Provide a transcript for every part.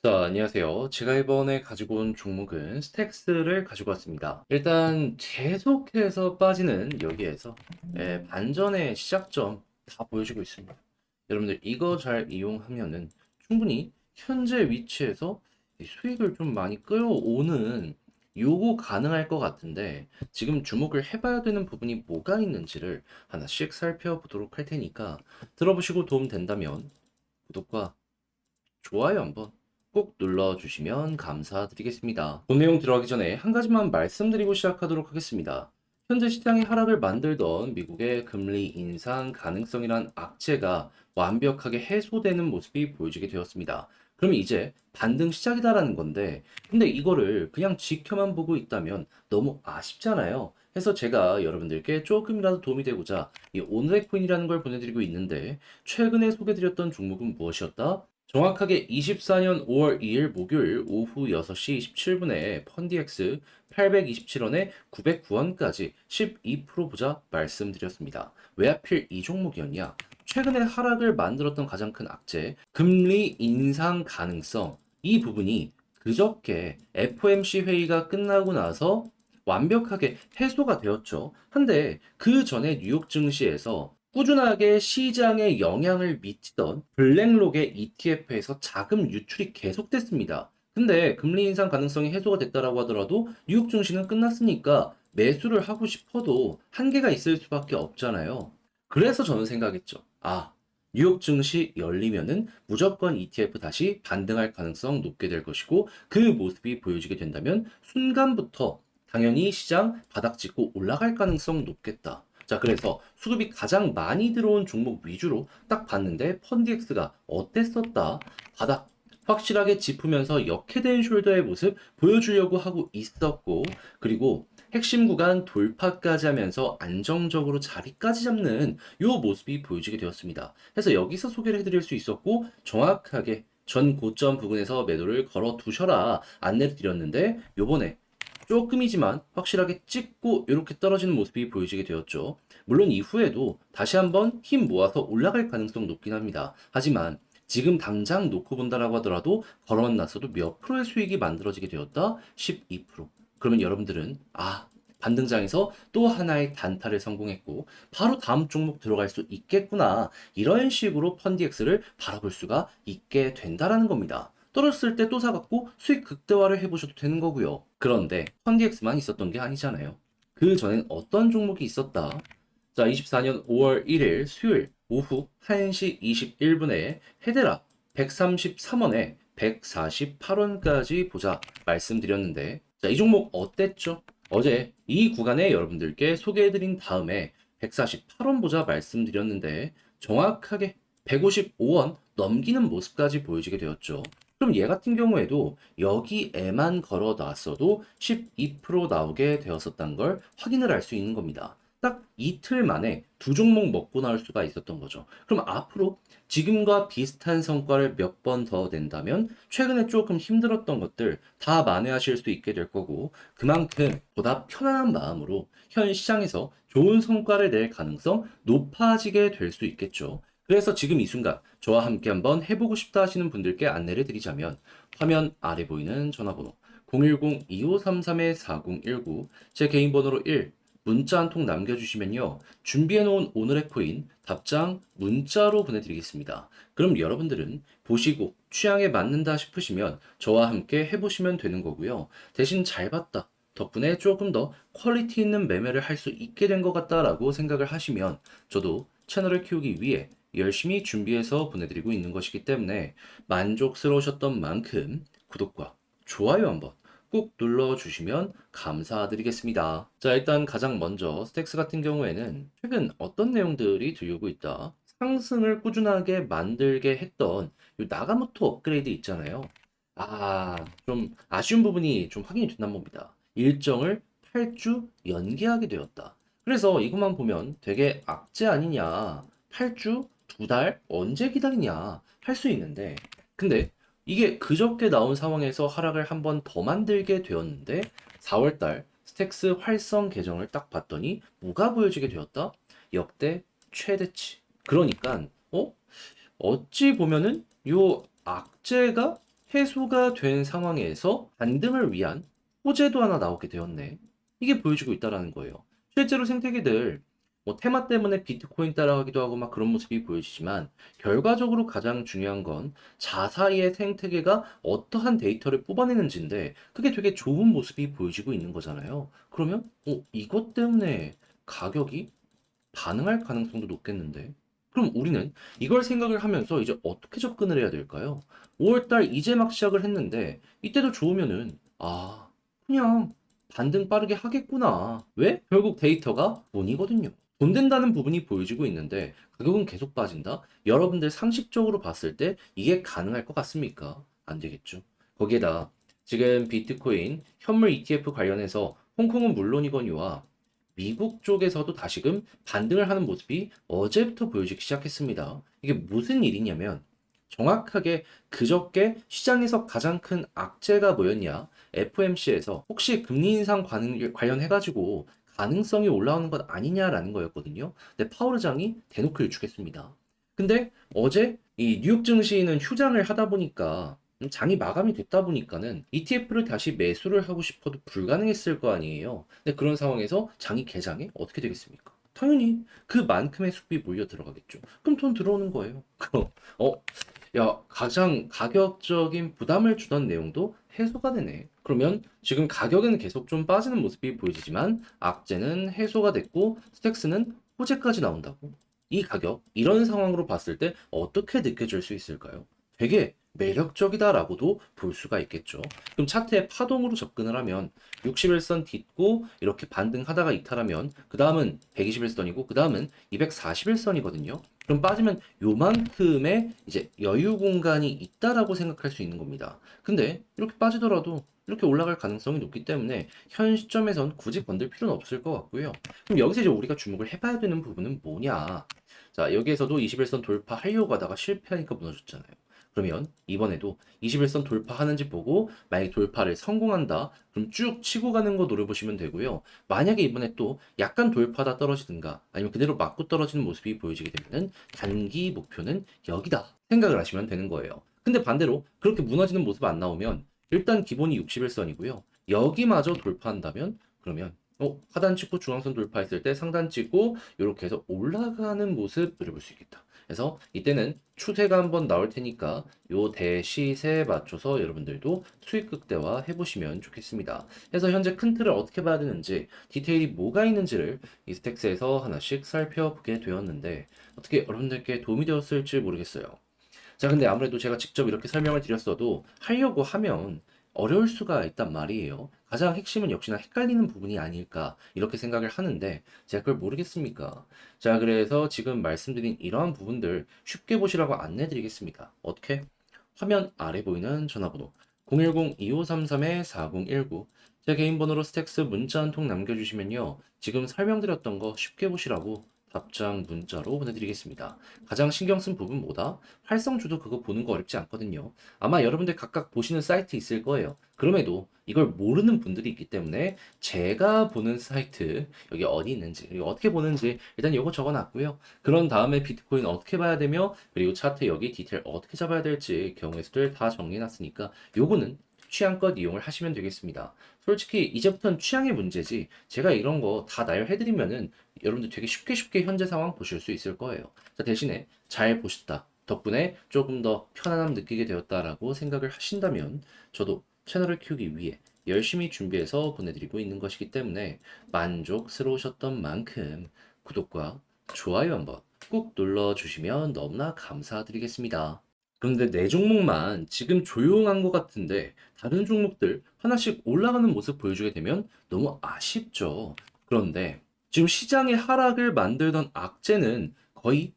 자, 안녕하세요. 제가 이번에 가지고 온 종목은 스택스를 가지고 왔습니다. 일단 계속해서 빠지는 여기에서 반전의 시작점 다 보여주고 있습니다. 여러분들 이거 잘 이용하면은 충분히 현재 위치에서 이 수익을 좀 많이 끌어오는 요거 가능할 것 같은데 지금 주목을 해봐야 되는 부분이 뭐가 있는지를 하나씩 살펴보도록 할 테니까 들어보시고 도움 된다면 구독과 좋아요 한번 꼭 눌러주시면 감사드리겠습니다. 본 내용 들어가기 전에 한 가지만 말씀드리고 시작하도록 하겠습니다. 현재 시장의 하락을 만들던 미국의 금리 인상 가능성이란 악재가 완벽하게 해소되는 모습이 보여지게 되었습니다. 그럼 이제 반등 시작이다라는 건데, 근데 이거를 그냥 지켜만 보고 있다면 너무 아쉽잖아요. 해서 제가 여러분들께 조금이라도 도움이 되고자 이 오늘의 코인이라는 걸 보내드리고 있는데, 최근에 소개드렸던 종목은 무엇이었다? 정확하게 24년 5월 2일 목요일 오후 6시 27분에 펀디엑스 827원에 909원까지 12% 보자 말씀드렸습니다. 왜 하필 이 종목이었냐? 최근에 하락을 만들었던 가장 큰 악재, 금리 인상 가능성. 이 부분이 그저께 FOMC 회의가 끝나고 나서 완벽하게 해소가 되었죠. 한데 그 전에 뉴욕 증시에서 꾸준하게 시장에 영향을 미치던 블랙록의 ETF에서 자금 유출이 계속됐습니다. 근데 금리 인상 가능성이 해소가 됐다라고 하더라도 뉴욕 증시는 끝났으니까 매수를 하고 싶어도 한계가 있을 수밖에 없잖아요. 그래서 저는 생각했죠. 아, 뉴욕 증시 열리면은 무조건 ETF 다시 반등할 가능성 높게 될 것이고 그 모습이 보여지게 된다면 순간부터 당연히 시장 바닥 짚고 올라갈 가능성 높겠다. 자, 그래서 수급이 가장 많이 들어온 종목 위주로 딱 봤는데 펀디엑스가 어땠었다? 바닥 확실하게 짚으면서 역해된 숄더의 모습 보여주려고 하고 있었고, 그리고 핵심 구간 돌파까지 하면서 안정적으로 자리까지 잡는 요 모습이 보여지게 되었습니다. 그래서 여기서 소개를 해드릴 수 있었고, 정확하게 전 고점 부근에서 매도를 걸어 두셔라 안내를 드렸는데, 요번에 조금이지만 확실하게 찍고 이렇게 떨어지는 모습이 보여지게 되었죠. 물론 이후에도 다시 한번 힘 모아서 올라갈 가능성 높긴 합니다. 하지만 지금 당장 놓고 본다라고 하더라도 걸어놨어도 몇 프로의 수익이 만들어지게 되었다? 12%. 그러면 여러분들은 반등장에서 또 하나의 단타를 성공했고 바로 다음 종목 들어갈 수 있겠구나. 이런 식으로 펀디엑스를 바라볼 수가 있게 된다라는 겁니다. 떨어졌을 때 또 사갖고 수익 극대화를 해보셔도 되는 거고요. 그런데 펀디엑스만 있었던 게 아니잖아요. 그 전엔 어떤 종목이 있었다? 자, 24년 5월 1일 수요일 오후 1시 21분에 헤데라 133원에 148원까지 보자 말씀드렸는데, 자, 이 종목 어땠죠? 어제 이 구간에 여러분들께 소개해드린 다음에 148원 보자 말씀드렸는데 정확하게 155원 넘기는 모습까지 보여지게 되었죠. 그럼 얘 같은 경우에도 여기에만 걸어 놨어도 12% 나오게 되었었다는 걸 확인을 할 수 있는 겁니다. 딱 이틀 만에 두 종목 먹고 나올 수가 있었던 거죠. 그럼 앞으로 지금과 비슷한 성과를 몇 번 더 낸다면 최근에 조금 힘들었던 것들 다 만회하실 수 있게 될 거고, 그만큼 보다 편안한 마음으로 현 시장에서 좋은 성과를 낼 가능성 높아지게 될 수 있겠죠. 그래서 지금 이 순간 저와 함께 한번 해보고 싶다 하시는 분들께 안내를 드리자면, 화면 아래 보이는 전화번호 010-2533-4019, 제 개인 번호로 1, 문자 한 통 남겨주시면요, 준비해놓은 오늘의 코인 답장 문자로 보내드리겠습니다. 그럼 여러분들은 보시고 취향에 맞는다 싶으시면 저와 함께 해보시면 되는 거고요. 대신 잘 봤다, 덕분에 조금 더 퀄리티 있는 매매를 할 수 있게 된 것 같다라고 생각을 하시면 저도 채널을 키우기 위해 열심히 준비해서 보내드리고 있는 것이기 때문에 만족스러우셨던 만큼 구독과 좋아요 한번 꾹 눌러주시면 감사드리겠습니다. 자, 일단 가장 먼저 스택스 같은 경우에는 최근 어떤 내용들이 들려오고 있다. 상승을 꾸준하게 만들게 했던 이 나가모토 업그레이드 있잖아요. 좀 아쉬운 부분이 좀 확인이 된단 겁니다. 일정을 8주 연기하게 되었다. 그래서 이것만 보면 되게 악재 아니냐. 8주? 2달? 언제 기다리냐. 할 수 있는데. 근데 이게 그저께 나온 상황에서 하락을 한 번 더 만들게 되었는데 4월달 스택스 활성 계정을 딱 봤더니 뭐가 보여지게 되었다? 역대 최대치. 그러니까 어찌 보면은 요 악재가 해소가 된 상황에서 반등을 위한 호재도 하나 나오게 되었네. 이게 보여주고 있다라는 거예요. 실제로 생태계들 뭐 테마 때문에 비트코인 따라가기도 하고 막 그런 모습이 보여지지만 결과적으로 가장 중요한 건 자사의 생태계가 어떠한 데이터를 뽑아내는지인데 그게 되게 좋은 모습이 보여지고 있는 거잖아요. 그러면 이것 때문에 가격이 반응할 가능성도 높겠는데. 그럼 우리는 이걸 생각을 하면서 이제 어떻게 접근을 해야 될까요? 5월달 이제 막 시작을 했는데 이때도 좋으면은 그냥 반등 빠르게 하겠구나. 왜? 결국 데이터가 돈이거든요. 돈 된다는 부분이 보여지고 있는데 가격은 계속 빠진다? 여러분들 상식적으로 봤을 때 이게 가능할 것 같습니까? 안 되겠죠. 거기에다 지금 비트코인 현물 ETF 관련해서 홍콩은 물론이거니와 미국 쪽에서도 다시금 반등을 하는 모습이 어제부터 보여지기 시작했습니다. 이게 무슨 일이냐면 정확하게 그저께 시장에서 가장 큰 악재가 뭐였냐? FOMC에서 혹시 금리 인상 관련해가지고 가능성이 올라오는 것 아니냐라는 거였거든요. 근데 파월 의장이 대놓고 일축했습니다. 근데 어제 이 뉴욕 증시는 휴장을 하다 보니까 장이 마감이 됐다 보니까는 ETF를 다시 매수를 하고 싶어도 불가능했을 거 아니에요. 근데 그런 상황에서 장이 개장에 어떻게 되겠습니까? 당연히 그만큼의 수급이 몰려 들어가겠죠. 그럼 돈 들어오는 거예요. 그럼 가장 가격적인 부담을 주던 내용도 해소가 되네. 그러면 지금 가격은 계속 좀 빠지는 모습이 보이지만 악재는 해소가 됐고 스택스는 호재까지 나온다고. 이 가격, 이런 상황으로 봤을 때 어떻게 느껴질 수 있을까요? 되게 매력적이다라고도 볼 수가 있겠죠. 그럼 차트의 파동으로 접근을 하면 61선 딛고 이렇게 반등하다가 이탈하면 그 다음은 121선이고 그 다음은 241선이거든요. 그럼 빠지면 요만큼의 이제 여유 공간이 있다라고 생각할 수 있는 겁니다. 근데 이렇게 빠지더라도 이렇게 올라갈 가능성이 높기 때문에 현 시점에선 굳이 건들 필요는 없을 것 같고요. 그럼 여기서 이제 우리가 주목을 해봐야 되는 부분은 뭐냐? 자, 여기에서도 21선 돌파하려고 하다가 실패하니까 무너졌잖아요. 그러면 이번에도 21선 돌파하는지 보고 만약에 돌파를 성공한다 그럼 쭉 치고 가는 거 노려보시면 되고요. 만약에 이번에 또 약간 돌파다 떨어지든가 아니면 그대로 맞고 떨어지는 모습이 보여지게 되면은 단기 목표는 여기다 생각을 하시면 되는 거예요. 근데 반대로 그렇게 무너지는 모습 안 나오면 일단 기본이 61선이고요. 여기마저 돌파한다면 그러면 하단 찍고 중앙선 돌파했을 때 상단 찍고 이렇게 해서 올라가는 모습 노려볼 수 있겠다. 그래서 이때는 추세가 한번 나올 테니까 요 대시세에 맞춰서 여러분들도 수익 극대화 해보시면 좋겠습니다. 그래서 현재 큰 틀을 어떻게 봐야 되는지 디테일이 뭐가 있는지를 이 스택스에서 하나씩 살펴보게 되었는데 어떻게 여러분들께 도움이 되었을지 모르겠어요. 자, 근데 아무래도 제가 직접 이렇게 설명을 드렸어도 하려고 하면 어려울 수가 있단 말이에요. 가장 핵심은 역시나 헷갈리는 부분이 아닐까 이렇게 생각을 하는데 제가 그걸 모르겠습니까? 자, 그래서 지금 말씀드린 이러한 부분들 쉽게 보시라고 안내 드리겠습니다. 어떻게? 화면 아래 보이는 전화번호 010-2533-4019 제 개인 번호로 스택스 문자 한 통 남겨주시면요. 지금 설명드렸던 거 쉽게 보시라고 답장 문자로 보내드리겠습니다. 가장 신경 쓴 부분 뭐다? 활성주도 그거 보는 거 어렵지 않거든요. 아마 여러분들 각각 보시는 사이트 있을 거예요. 그럼에도 이걸 모르는 분들이 있기 때문에 제가 보는 사이트 여기 어디 있는지 그리고 어떻게 보는지 일단 요거 적어놨고요. 그런 다음에 비트코인 어떻게 봐야 되며 그리고 차트 여기 디테일 어떻게 잡아야 될지 경우의 수를 다 정리해놨으니까 요거는 취향껏 이용을 하시면 되겠습니다. 솔직히 이제부터는 취향의 문제지 제가 이런 거 다 나열해드리면은 여러분들 되게 쉽게 현재 상황 보실 수 있을 거예요. 자, 대신에 잘 보셨다. 덕분에 조금 더 편안함 느끼게 되었다라고 생각을 하신다면 저도 채널을 키우기 위해 열심히 준비해서 보내드리고 있는 것이기 때문에 만족스러우셨던 만큼 구독과 좋아요 한번 꾹 눌러주시면 너무나 감사드리겠습니다. 그런데 내 종목만 지금 조용한 것 같은데 다른 종목들 하나씩 올라가는 모습 보여주게 되면 너무 아쉽죠. 그런데 지금 시장의 하락을 만들던 악재는 거의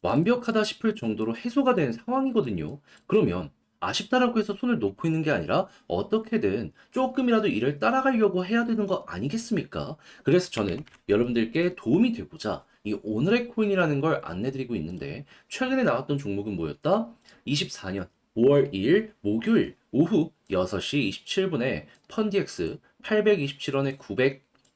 완벽하다 싶을 정도로 해소가 된 상황이거든요. 그러면 아쉽다라고 해서 손을 놓고 있는 게 아니라 어떻게든 조금이라도 이를 따라가려고 해야 되는 거 아니겠습니까? 그래서 저는 여러분들께 도움이 되고자 이 오늘의 코인이라는 걸 안내드리고 있는데 최근에 나왔던 종목은 뭐였다? 24년 5월 2일 목요일 오후 6시 27분에 펀디엑스 827원에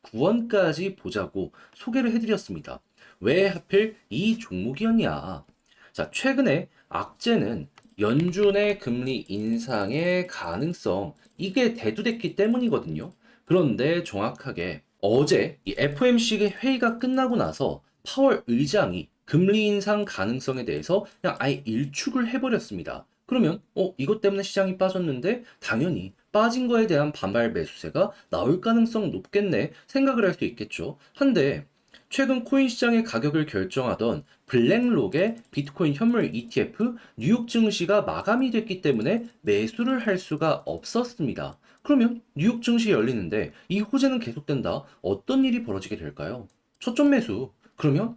909원까지 보자고 소개를 해드렸습니다. 왜 하필 이 종목이었냐? 자, 최근에 악재는 연준의 금리 인상의 가능성, 이게 대두됐기 때문이거든요. 그런데 정확하게 어제 이 FOMC 회의가 끝나고 나서 파월 의장이 금리 인상 가능성에 대해서 그냥 아예 일축을 해버렸습니다. 그러면 이것 때문에 시장이 빠졌는데 당연히 빠진 거에 대한 반발 매수세가 나올 가능성 높겠네 생각을 할 수 있겠죠. 한데 최근 코인 시장의 가격을 결정하던 블랙록의 비트코인 현물 ETF 뉴욕 증시가 마감이 됐기 때문에 매수를 할 수가 없었습니다. 그러면 뉴욕 증시 열리는데 이 호재는 계속된다. 어떤 일이 벌어지게 될까요? 초점 매수. 그러면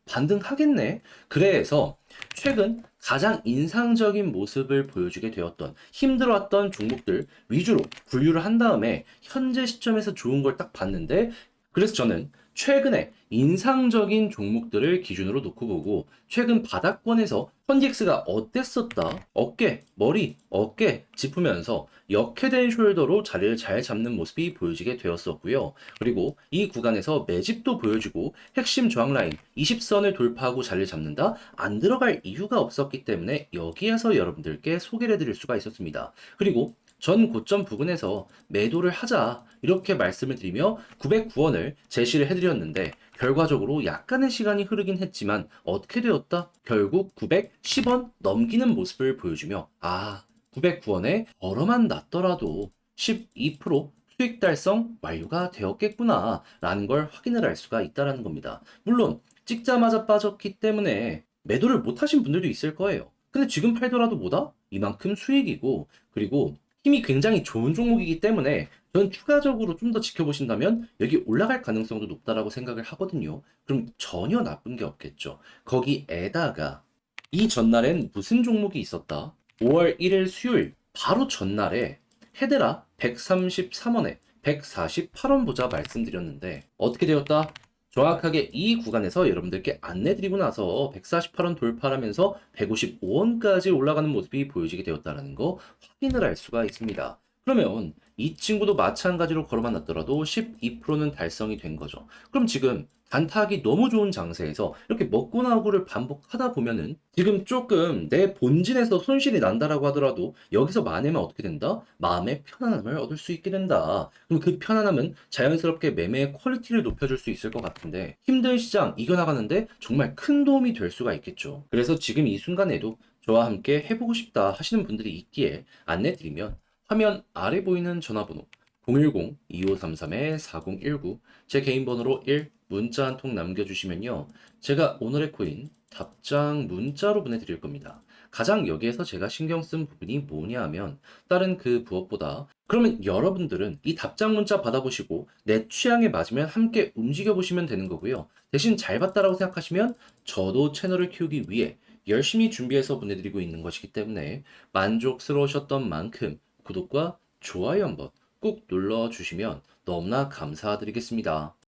반등하겠네. 그래서 최근 가장 인상적인 모습을 보여주게 되었던 힘들어왔던 종목들 위주로 분류를 한 다음에 현재 시점에서 좋은 걸 딱 봤는데 그래서 저는 최근에 인상적인 종목들을 기준으로 놓고 보고 최근 바닥권에서 컨디엑스가 어땠었다? 어깨, 머리, 어깨 짚으면서 역회된 숄더로 자리를 잘 잡는 모습이 보여지게 되었었고요. 그리고 이 구간에서 매집도 보여주고 핵심 저항 라인 20선을 돌파하고 자리를 잡는다? 안 들어갈 이유가 없었기 때문에 여기에서 여러분들께 소개를 해드릴 수가 있었습니다. 그리고 전 고점 부근에서 매도를 하자 이렇게 말씀을 드리며 909원을 제시를 해드렸는데 결과적으로 약간의 시간이 흐르긴 했지만 어떻게 되었다? 결국 910원 넘기는 모습을 보여주며 909원에 벌어만 났더라도 12% 수익 달성 완료가 되었겠구나 라는 걸 확인을 할 수가 있다는 겁니다. 물론 찍자마자 빠졌기 때문에 매도를 못 하신 분들도 있을 거예요. 근데 지금 팔더라도 뭐다? 이만큼 수익이고 그리고 힘이 굉장히 좋은 종목이기 때문에 저는 추가적으로 좀 더 지켜보신다면 여기 올라갈 가능성도 높다라고 생각을 하거든요. 그럼 전혀 나쁜 게 없겠죠. 거기에다가 이 전날엔 무슨 종목이 있었다? 5월 1일 수요일 바로 전날에 헤드라 133원에 148원 보자 말씀드렸는데 어떻게 되었다? 정확하게 이 구간에서 여러분들께 안내드리고 나서 148원 돌파하면서 155원까지 올라가는 모습이 보여지게 되었다는 거 확인을 할 수가 있습니다. 그러면 이 친구도 마찬가지로 걸어만 놨더라도 12%는 달성이 된 거죠. 그럼 지금 단타하기 너무 좋은 장세에서 이렇게 먹고 나오고를 반복하다 보면은 지금 조금 내 본진에서 손실이 난다라고 하더라도 여기서 만회면 어떻게 된다? 마음의 편안함을 얻을 수 있게 된다. 그럼 그 편안함은 자연스럽게 매매의 퀄리티를 높여줄 수 있을 것 같은데 힘든 시장 이겨나가는데 정말 큰 도움이 될 수가 있겠죠. 그래서 지금 이 순간에도 저와 함께 해보고 싶다 하시는 분들이 있기에 안내드리면 화면 아래 보이는 전화번호 010-2533-4019 제 개인 번호로 1 문자 한 통 남겨주시면요. 제가 오늘의 코인 답장 문자로 보내드릴 겁니다. 가장 여기에서 제가 신경 쓴 부분이 뭐냐 하면 다른 그 부업보다 그러면 여러분들은 이 답장 문자 받아보시고 내 취향에 맞으면 함께 움직여 보시면 되는 거고요. 대신 잘 봤다라고 생각하시면 저도 채널을 키우기 위해 열심히 준비해서 보내드리고 있는 것이기 때문에 만족스러우셨던 만큼 구독과 좋아요 한번 꾹 눌러주시면 너무나 감사드리겠습니다.